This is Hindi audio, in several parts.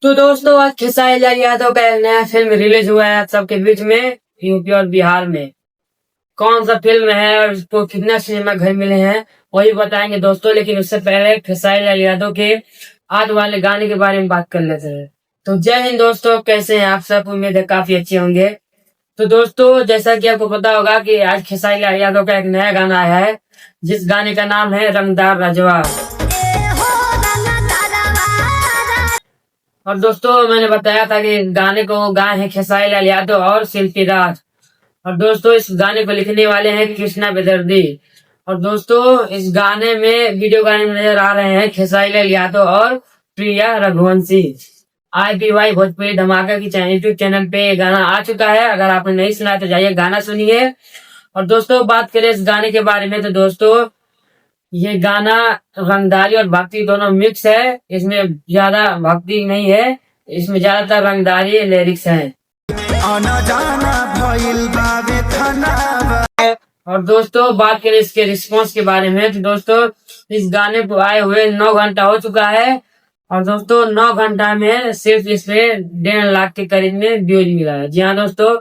तो दोस्तों आज खेसारी लाल यादव का एक नया फिल्म रिलीज हुआ है आप सबके बीच में यूपी और बिहार में। कौन सा फिल्म है और उसको कितना सिनेमा घर मिले हैं वही बताएंगे दोस्तों। लेकिन उससे पहले खेसारी लाल यादव के आज वाले गाने के बारे में बात कर लेते हैं। तो जय हिंद दोस्तों, कैसे हैं आप सब? उम्मीद है काफी अच्छे होंगे। तो दोस्तों जैसा कि आपको पता होगा कि आज खेसारी लाल यादव का एक नया गाना आया है, जिस गाने का नाम है रंगदार राजवा। और दोस्तों मैंने बताया था कि गाने को गाए हैं खेसारी लाल यादव और शिल्पी राज। और दोस्तों इस गाने को लिखने वाले हैं कृष्णा बेदर्दी। और दोस्तों इस गाने में वीडियो गाने में नजर आ रहे हैं खेसारी लाल यादव और प्रिया रघुवंशी। IPY भोजपुरी धमाका की यूट्यूब चैनल पे ये गाना आ चुका है। अगर आपने नहीं सुना तो जाइए गाना सुनिए। और दोस्तों बात करें इस गाने के बारे में तो दोस्तों ये गाना रंगदारी और भक्ति दोनों मिक्स है। इसमें ज्यादा भक्ति नहीं है, इसमें ज्यादातर रंगदारी लिरिक्स है। आना जाना भइल बावे थाना। और दोस्तों बात करें इसके रिस्पांस के बारे में तो दोस्तों इस गाने को आए हुए 9 घंटा हो चुका है। और दोस्तों 9 घंटा में सिर्फ इसमें 1.5 लाख के करीब में व्यूज मिला है। जी हाँ दोस्तों,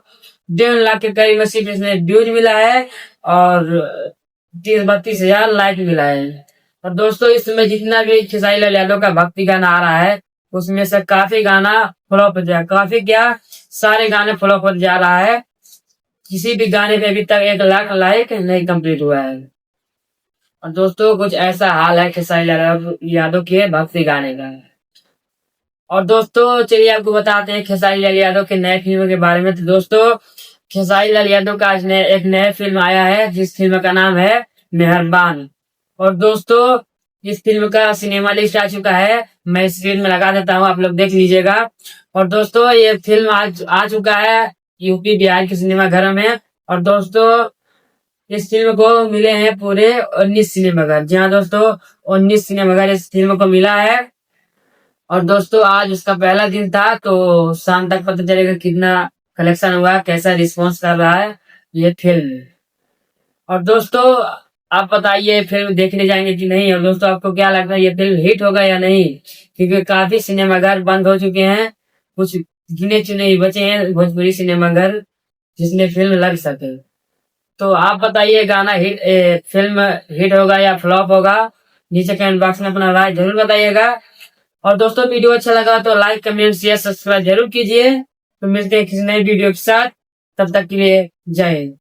1.5 लाख के करीब में सिर्फ इसमें व्यूज मिला है और 30-32 हजार लाइक मिला है। और दोस्तों इसमें जितना भी खेसारी लाल यादव का भक्ति गाना आ रहा है उसमें से काफी गाना फ्लॉप हो जाए, काफी क्या सारे गाने फ्लॉप हो जा रहा है। किसी भी गाने पे अभी तक 1 लाख लाइक नहीं कंप्लीट हुआ है। और दोस्तों कुछ ऐसा हाल है खेसारी लाल यादव के भक्ति गाने का। और दोस्तों चलिए आपको बताते हैं खेसारी लाल यादव के नए फिल्म के बारे में। तो दोस्तों खेसारी लाल यादव का आज एक नया फिल्म आया है जिस फिल्म का नाम है मेहरबान। और दोस्तों इस फिल्म का सिनेमा लिस्ट आ चुका है, मैं स्क्रीन में लगा देता हूँ, आप लोग देख लीजिएगा। और दोस्तों ये फिल्म आज आ चुका है यूपी बिहार के सिनेमा घरों में। और दोस्तों इस फिल्म को मिले हैं पूरे 19 सिनेमाघर। जी हाँ दोस्तों, 19 सिनेमाघर इस फिल्म को मिला है। और दोस्तों आज उसका पहला दिन था तो शाम तक पता चलेगा कितना कलेक्शन हुआ, कैसा रिस्पॉन्स कर रहा है ये फिल्म। और दोस्तों आप बताइए फिल्म देखने जाएंगे कि नहीं। और दोस्तों आपको क्या लगता है ये फिल्म हिट होगा या नहीं, क्योंकि काफी सिनेमाघर बंद हो चुके हैं, कुछ गिने चुने ही बचे हैं भोजपुरी सिनेमाघर जिसमें फिल्म लग सके। तो आप बताइए गाना फिल्म हिट होगा या फ्लॉप होगा, नीचे कमेंट बॉक्स में अपना राय जरूर बताइएगा। और दोस्तों वीडियो अच्छा लगा तो लाइक कमेंट शेयर सब्सक्राइब जरूर कीजिए। तो मिलते हैं किसी नई वीडियो के साथ, तब तक के लिए जय हिंद।